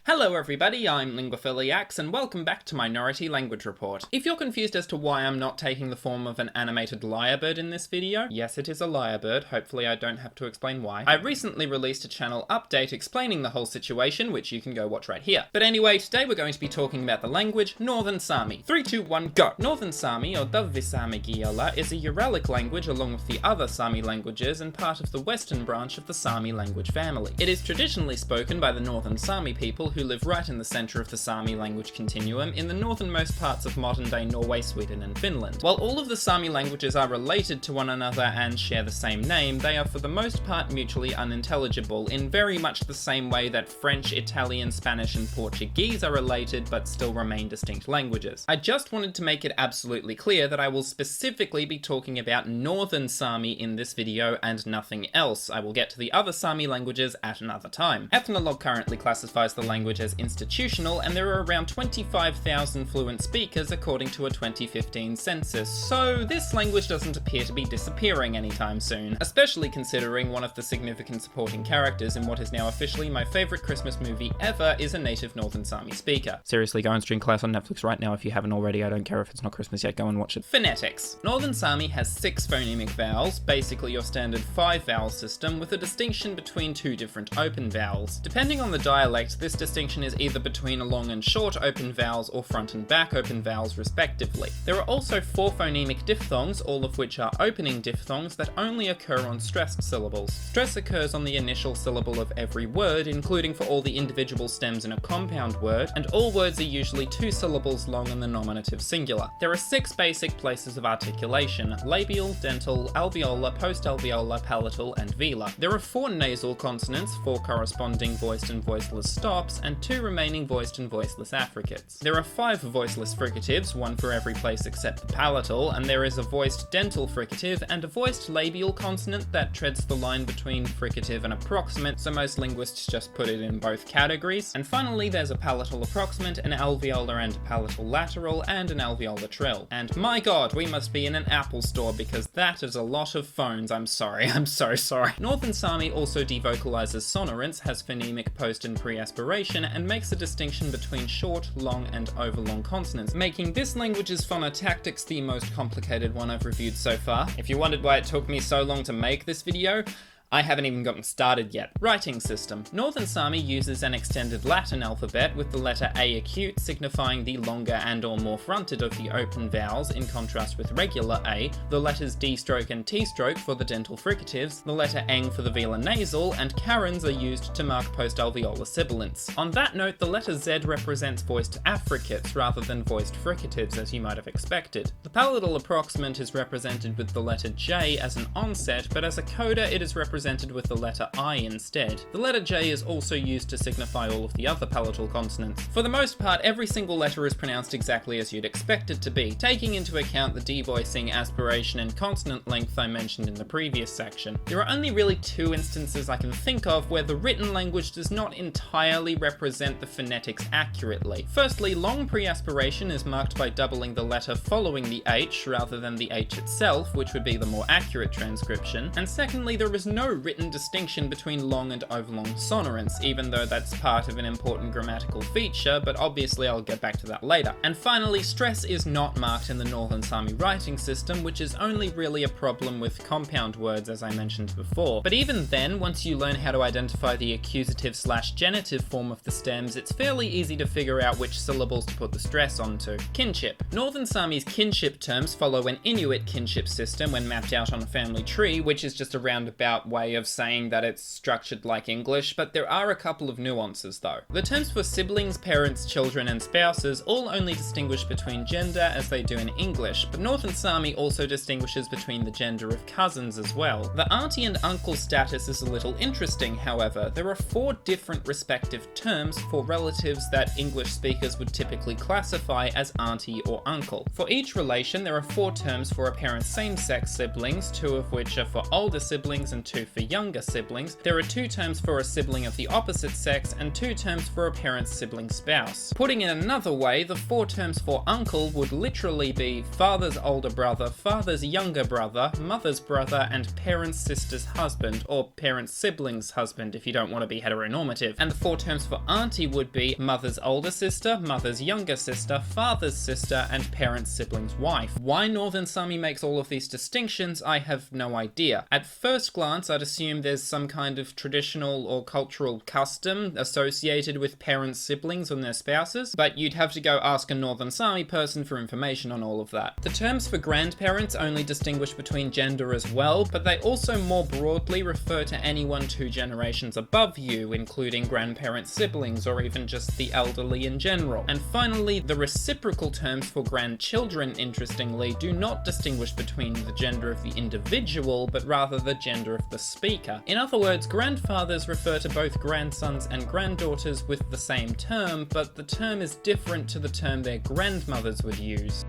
Hello everybody, I'm LinguaPhiliax and welcome back to Minority Language Report. If you're confused as to why I'm not taking the form of an animated lyrebird in this video, yes it is a lyrebird, hopefully I don't have to explain why. I recently released a channel update explaining the whole situation, which you can go watch right here. But anyway, today we're going to be talking about the language Northern Sami. 3, 2, 1, go! Northern Sami, or davvisámegiella, is a Uralic language along with the other Sami languages and part of the western branch of the Sami language family. It is traditionally spoken by the Northern Sami people who live right in the centre of the Sami language continuum in the northernmost parts of modern-day Norway, Sweden and Finland. While all of the Sami languages are related to one another and share the same name, they are for the most part mutually unintelligible in very much the same way that French, Italian, Spanish and Portuguese are related but still remain distinct languages. I just wanted to make it absolutely clear that I will specifically be talking about Northern Sami in this video and nothing else. I will get to the other Sami languages at another time. Ethnologue currently classifies the language as institutional, and there are around 25,000 fluent speakers according to a 2015 census, so this language doesn't appear to be disappearing anytime soon, especially considering one of the significant supporting characters in what is now officially my favourite Christmas movie ever is a native Northern Sami speaker. Seriously, go and stream class on Netflix right now if you haven't already. I don't care if it's not Christmas yet, go and watch it. Phonetics. Northern Sami has 6 phonemic vowels, basically your standard 5 vowel system, with a distinction between 2 different open vowels. Depending on the dialect, this distinction is either between long and short open vowels or front and back open vowels respectively. There are also 4 phonemic diphthongs, all of which are opening diphthongs that only occur on stressed syllables. Stress occurs on the initial syllable of every word, including for all the individual stems in a compound word, and all words are usually 2 syllables long in the nominative singular. There are 6 basic places of articulation: labial, dental, alveolar, postalveolar, palatal, and velar. There are 4 nasal consonants, 4 corresponding voiced and voiceless stops, and 2 remaining voiced and voiceless affricates. There are 5 voiceless fricatives, 1 for every place except the palatal, and there is a voiced dental fricative and a voiced labial consonant that treads the line between fricative and approximant, so most linguists just put it in both categories. And finally there's a palatal approximant, an alveolar and palatal lateral, and an alveolar trill. And my god, we must be in an Apple store because that is a lot of phones. I'm sorry, I'm so sorry. Northern Sami also devocalizes sonorants, has phonemic post and pre-aspiration, and makes a distinction between short, long, and overlong consonants, making this language's phonotactics the most complicated one I've reviewed so far. If you wondered why it took me so long to make this video, I haven't even gotten started yet. Writing system. Northern Sami uses an extended Latin alphabet with the letter A acute signifying the longer and or more fronted of the open vowels in contrast with regular A, the letters D stroke and T stroke for the dental fricatives, the letter Ng for the velar nasal, and carens are used to mark postalveolar sibilants. On that note, the letter Z represents voiced affricates rather than voiced fricatives as you might have expected. The palatal approximant is represented with the letter J as an onset, but as a coda it is represented with the letter I instead. The letter J is also used to signify all of the other palatal consonants. For the most part, every single letter is pronounced exactly as you'd expect it to be, taking into account the devoicing, aspiration, and consonant length I mentioned in the previous section. There are only really 2 instances I can think of where the written language does not entirely represent the phonetics accurately. Firstly, long pre-aspiration is marked by doubling the letter following the H rather than the H itself, which would be the more accurate transcription. And secondly, there is no written distinction between long and overlong sonorants, even though that's part of an important grammatical feature, but obviously I'll get back to that later. And finally, stress is not marked in the Northern Sami writing system, which is only really a problem with compound words as I mentioned before. But even then, once you learn how to identify the accusative/genitive form of the stems, it's fairly easy to figure out which syllables to put the stress onto. Kinship. Northern Sami's kinship terms follow an Inuit kinship system when mapped out on a family tree, which is just a roundabout way of saying that it's structured like English, but there are a couple of nuances though. The terms for siblings, parents, children, and spouses all only distinguish between gender as they do in English, but Northern Sami also distinguishes between the gender of cousins as well. The auntie and uncle status is a little interesting, however. There are 4 different respective terms for relatives that English speakers would typically classify as auntie or uncle. For each relation, there are 4 terms for a parent's same-sex siblings, 2 of which are for older siblings and 2 for younger siblings. There are 2 terms for a sibling of the opposite sex and 2 terms for a parent's sibling spouse. Putting it another way, the 4 terms for uncle would literally be father's older brother, father's younger brother, mother's brother, and parent's sister's husband, or parent's sibling's husband if you don't want to be heteronormative. And the 4 terms for auntie would be mother's older sister, mother's younger sister, father's sister, and parent's sibling's wife. Why Northern Sami makes all of these distinctions, I have no idea. At first glance, I'd assume there's some kind of traditional or cultural custom associated with parents' siblings and their spouses, but you'd have to go ask a Northern Sami person for information on all of that. The terms for grandparents only distinguish between gender as well, but they also more broadly refer to anyone 2 generations above you, including grandparent siblings or even just the elderly in general. And finally, the reciprocal terms for grandchildren, interestingly, do not distinguish between the gender of the individual, but rather the gender of the speaker. In other words, grandfathers refer to both grandsons and granddaughters with the same term, but the term is different to the term their grandmothers would use.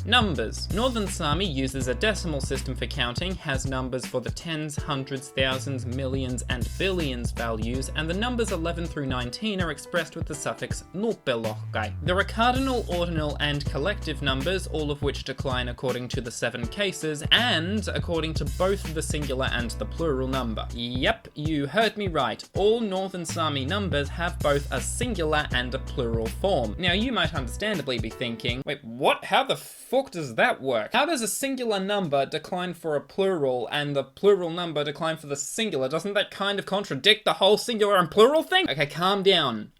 Numbers. Northern Sami uses a decimal system for counting, has numbers for the tens, hundreds, thousands, millions, and billions values, and the numbers 11 through 19 are expressed with the suffix nupelohkai. There are cardinal, ordinal, and collective numbers, all of which decline according to the 7 cases, and according to both the singular and the plural number. Yep, you heard me right. All Northern Sami numbers have both a singular and a plural form. Now, you might understandably be thinking, wait, what? How the fuck does that work? How does a singular number decline for a plural and the plural number decline for the singular? Doesn't that kind of contradict the whole singular and plural thing? Okay, calm down.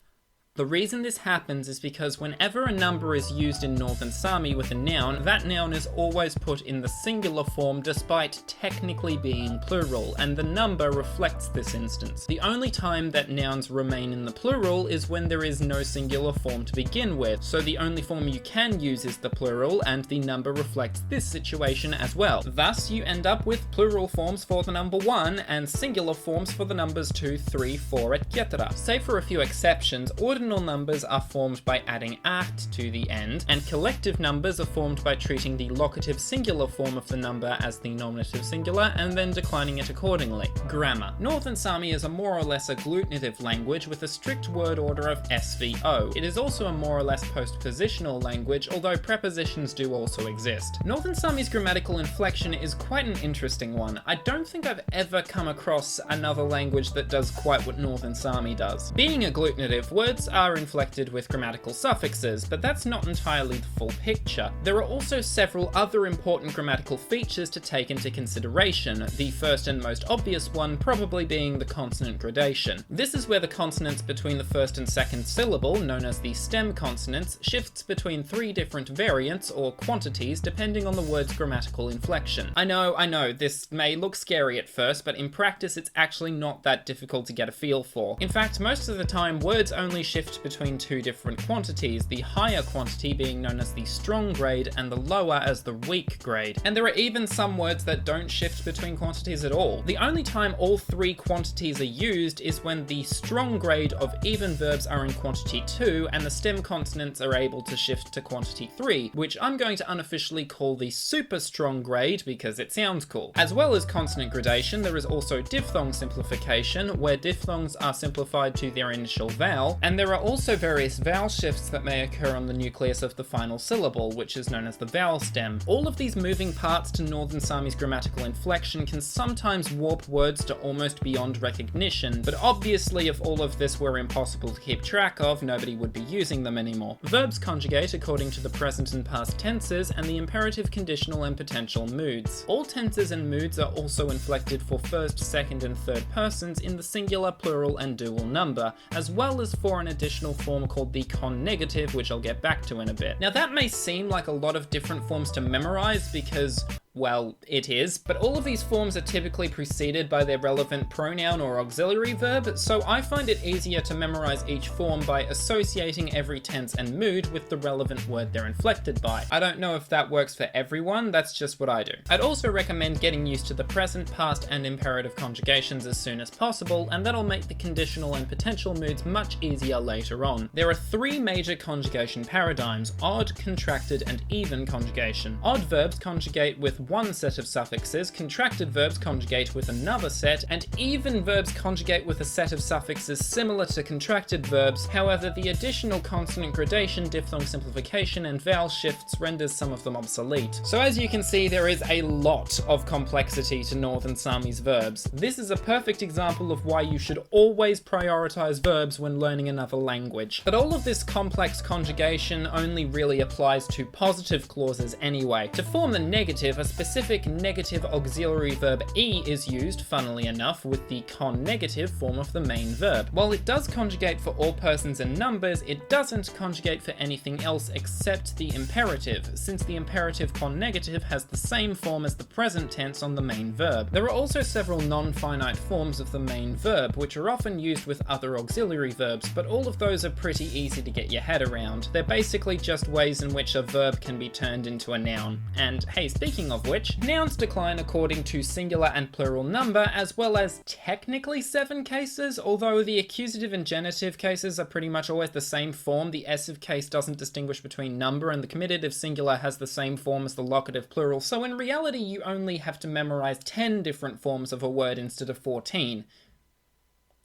The reason this happens is because whenever a number is used in Northern Sami with a noun, that noun is always put in the singular form despite technically being plural, and the number reflects this instance. The only time that nouns remain in the plural is when there is no singular form to begin with, so the only form you can use is the plural, and the number reflects this situation as well. Thus, you end up with plural forms for the number 1 and singular forms for the numbers 2, 3, 4, etc. Save for a few exceptions, ordinal numbers are formed by adding -art to the end, and collective numbers are formed by treating the locative singular form of the number as the nominative singular and then declining it accordingly. Grammar. Northern Sami is a more or less agglutinative language with a strict word order of SVO. It is also a more or less postpositional language, although prepositions do also exist. Northern Sami's grammatical inflection is quite an interesting one. I don't think I've ever come across another language that does quite what Northern Sami does. Being agglutinative, words are inflected with grammatical suffixes, but that's not entirely the full picture. There are also several other important grammatical features to take into consideration, the first and most obvious one probably being the consonant gradation. This is where the consonants between the first and second syllable, known as the stem consonants, shifts between 3 different variants or quantities depending on the word's grammatical inflection. I know, this may look scary at first, but in practice it's actually not that difficult to get a feel for. In fact, most of the time words only shift between 2 different quantities, the higher quantity being known as the strong grade and the lower as the weak grade. And there are even some words that don't shift between quantities at all. The only time all 3 quantities are used is when the strong grade of even verbs are in quantity 2 and the stem consonants are able to shift to quantity 3, which I'm going to unofficially call the super strong grade because it sounds cool. As well as consonant gradation, there is also diphthong simplification, where diphthongs are simplified to their initial vowel, and there are also various vowel shifts that may occur on the nucleus of the final syllable, which is known as the vowel stem. All of these moving parts to Northern Sami's grammatical inflection can sometimes warp words to almost beyond recognition, but obviously if all of this were impossible to keep track of, nobody would be using them anymore. Verbs conjugate according to the present and past tenses and the imperative, conditional, and potential moods. All tenses and moods are also inflected for first, second, and third persons in the singular, plural, and dual number, as well as for an additional form called the connegative, which I'll get back to in a bit. Now that may seem like a lot of different forms to memorize because, well, it is, but all of these forms are typically preceded by their relevant pronoun or auxiliary verb, so I find it easier to memorize each form by associating every tense and mood with the relevant word they're inflected by. I don't know if that works for everyone, that's just what I do. I'd also recommend getting used to the present, past, and imperative conjugations as soon as possible, and that'll make the conditional and potential moods much easier later on. There are 3 major conjugation paradigms: odd, contracted, and even conjugation. Odd verbs conjugate with one set of suffixes, contracted verbs conjugate with another set, and even verbs conjugate with a set of suffixes similar to contracted verbs. However, the additional consonant gradation, diphthong simplification, and vowel shifts renders some of them obsolete. So as you can see, there is a lot of complexity to Northern Sami's verbs. This is a perfect example of why you should always prioritize verbs when learning another language. But all of this complex conjugation only really applies to positive clauses anyway. To form the negative, a specific negative auxiliary verb e is used, funnily enough, with the connegative form of the main verb. While it does conjugate for all persons and numbers, it doesn't conjugate for anything else except the imperative, since the imperative connegative has the same form as the present tense on the main verb. There are also several non-finite forms of the main verb, which are often used with other auxiliary verbs, but all of those are pretty easy to get your head around. They're basically just ways in which a verb can be turned into a noun. And hey, speaking of which, nouns decline according to singular and plural number, as well as technically 7 cases, although the accusative and genitive cases are pretty much always the same form. The essive case doesn't distinguish between number, and the comitative singular has the same form as the locative plural, so in reality you only have to memorize 10 different forms of a word instead of 14.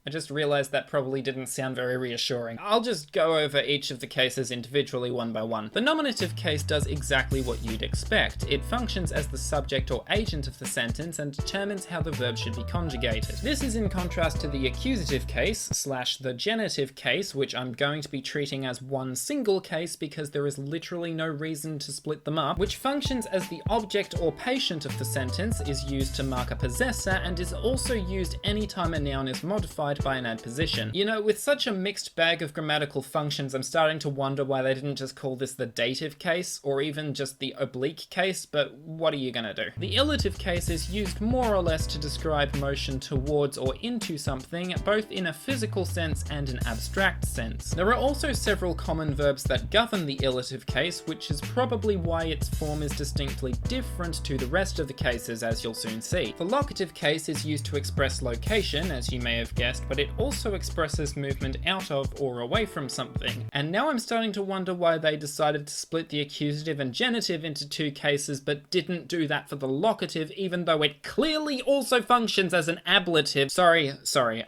I just realized that probably didn't sound very reassuring. I'll just go over each of the cases individually one by one. The nominative case does exactly what you'd expect. It functions as the subject or agent of the sentence and determines how the verb should be conjugated. This is in contrast to the accusative case / the genitive case, which I'm going to be treating as one single case because there is literally no reason to split them up, which functions as the object or patient of the sentence, is used to mark a possessor, and is also used anytime a noun is modified by an adposition. You know, with such a mixed bag of grammatical functions, I'm starting to wonder why they didn't just call this the dative case, or even just the oblique case, but what are you gonna do? The illative case is used more or less to describe motion towards or into something, both in a physical sense and an abstract sense. There are also several common verbs that govern the illative case, which is probably why its form is distinctly different to the rest of the cases, as you'll soon see. The locative case is used to express location, as you may have guessed, but it also expresses movement out of or away from something. And now I'm starting to wonder why they decided to split the accusative and genitive into 2 cases, but didn't do that for the locative, even though it clearly also functions as an ablative. Sorry,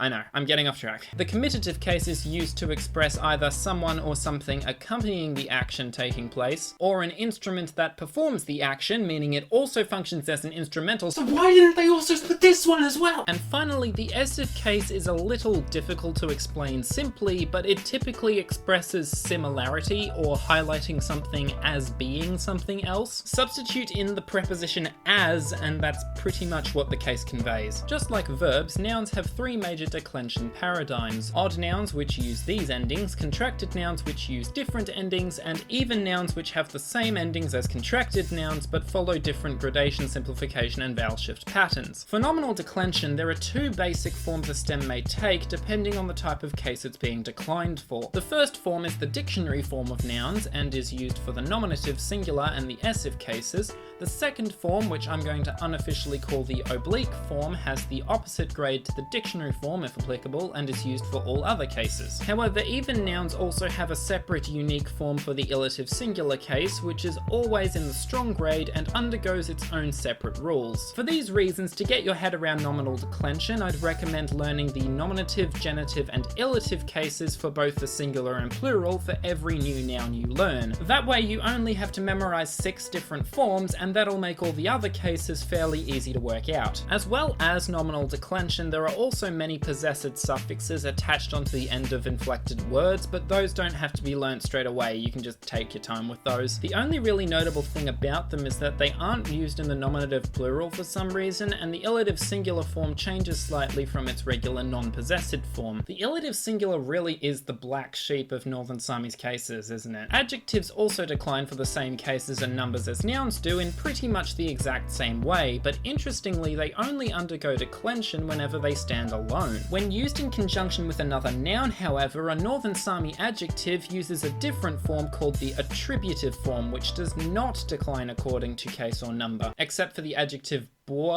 I know, I'm getting off track. The comitative case is used to express either someone or something accompanying the action taking place, or an instrument that performs the action, meaning it also functions as an instrumental. So why didn't they also split this one as well? And finally, the essive case is a little difficult to explain simply, but it typically expresses similarity or highlighting something as being something else. Substitute in the preposition as, and that's pretty much what the case conveys. Just like verbs, nouns have 3 major declension paradigms: odd nouns, which use these endings, contracted nouns, which use different endings, and even nouns, which have the same endings as contracted nouns but follow different gradation, simplification, and vowel shift patterns. For nominal declension, there are 2 basic forms a stem may take depending on the type of case it's being declined for. The first form is the dictionary form of nouns and is used for the nominative, singular, and the essive cases. The second form, which I'm going to unofficially call the oblique form, has the opposite grade to the dictionary form if applicable and is used for all other cases. However, even nouns also have a separate unique form for the illative singular case, which is always in the strong grade and undergoes its own separate rules. For these reasons, to get your head around nominal declension, I'd recommend learning the nominative, genitive, and illative cases for both the singular and plural for every new noun you learn. That way you only have to memorize 6 different forms, and that'll make all the other cases fairly easy to work out. As well as nominal declension, there are also many possessed suffixes attached onto the end of inflected words, but those don't have to be learnt straight away. You can just take your time with those. The only really notable thing about them is that they aren't used in the nominative plural for some reason, and the illative singular form changes slightly from its regular non-possessed form. The illative singular really is the black sheep of Northern Sami's cases, isn't it? Adjectives also decline for the same cases and numbers as nouns do in pretty much the exact same way, but interestingly they only undergo declension whenever they stand alone. When used in conjunction with another noun, however, a Northern Sami adjective uses a different form called the attributive form, which does not decline according to case or number, except for the adjective bore,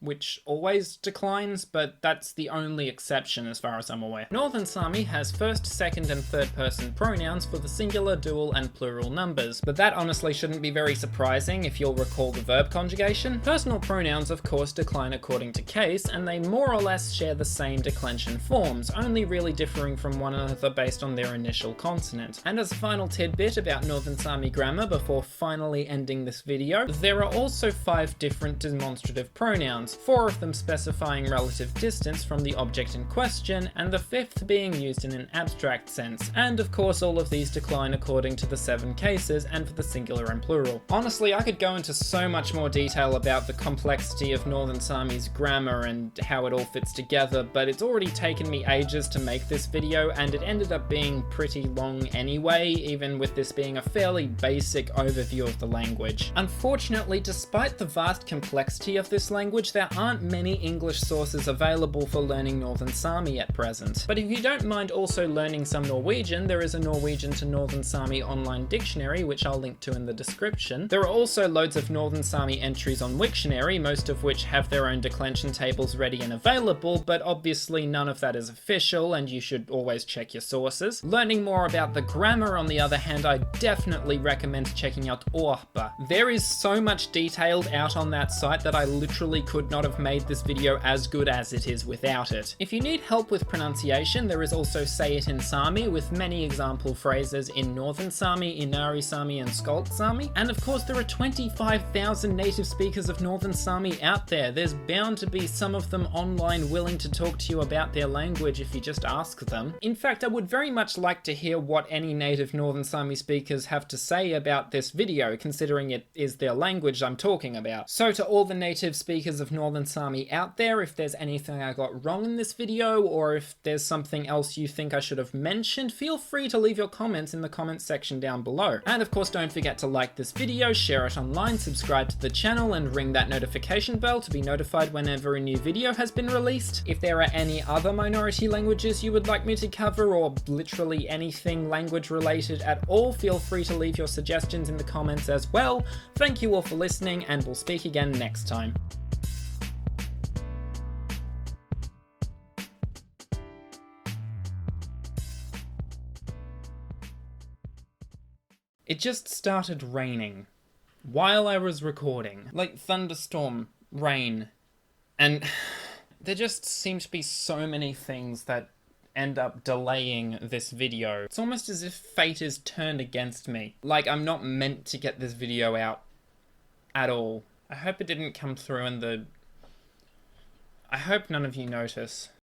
which always declines, but that's the only exception as far as I'm aware. Northern Sami has first, second, and third person pronouns for the singular, dual, and plural numbers, but that honestly shouldn't be very surprising if you'll recall the verb conjugation. Personal pronouns, of course, decline according to case, and they more or less share the same declension forms, only really differing from one another based on their initial consonant. And as a final tidbit about Northern Sami grammar before finally ending this video, there are also 5 different demonstrative pronouns, 4 of them specifying relative distance from the object in question, and the 5th being used in an abstract sense. And of course all of these decline according to the 7 cases and for the singular and plural. Honestly, I could go into so much more detail about the complexity of Northern Sami's grammar and how it all fits together, but it's already taken me ages to make this video, and it ended up being pretty long anyway, even with this being a fairly basic overview of the language. Unfortunately, despite the vast complexity of this language, there aren't many English sources available for learning Northern Sami at present. But if you don't mind also learning some Norwegian, there is a Norwegian to Northern Sami online dictionary, which I'll link to in the description. There are also loads of Northern Sami entries on Wiktionary, most of which have their own declension tables ready and available, but obviously none of that is official, and you should always check your sources. Learning more about the grammar, on the other hand, I definitely recommend checking out Oahpa. There is so much detailed out on that site that I literally could not have made this video as good as it is without it. If you need help with pronunciation, there is also Say It In Saami, with many example phrases in Northern Sami, Inari Sami, and Skolt Sami. And of course, there are 25,000 native speakers of Northern Sami out there. There's bound to be some of them online willing to talk to you about their language if you just ask them. In fact, I would very much like to hear what any native Northern Sami speakers have to say about this video, considering it is their language I'm talking about. So to all the native speakers of Northern Sami out there, if there's anything I got wrong in this video, or if there's something else you think I should have mentioned, feel free to leave your comments in the comments section down below. And of course, don't forget to like this video, share it online, subscribe to the channel, and ring that notification bell to be notified whenever a new video has been released. If there are any other minority languages you would like me to cover, or literally anything language related at all, feel free to leave your suggestions in the comments as well. Thank you all for listening, and we'll speak again next time. It just started raining while I was recording. Like thunderstorm, rain, and there just seem to be so many things that end up delaying this video. It's almost as if fate is turned against me. Like I'm not meant to get this video out at all. I hope it didn't come through in the... I hope none of you notice.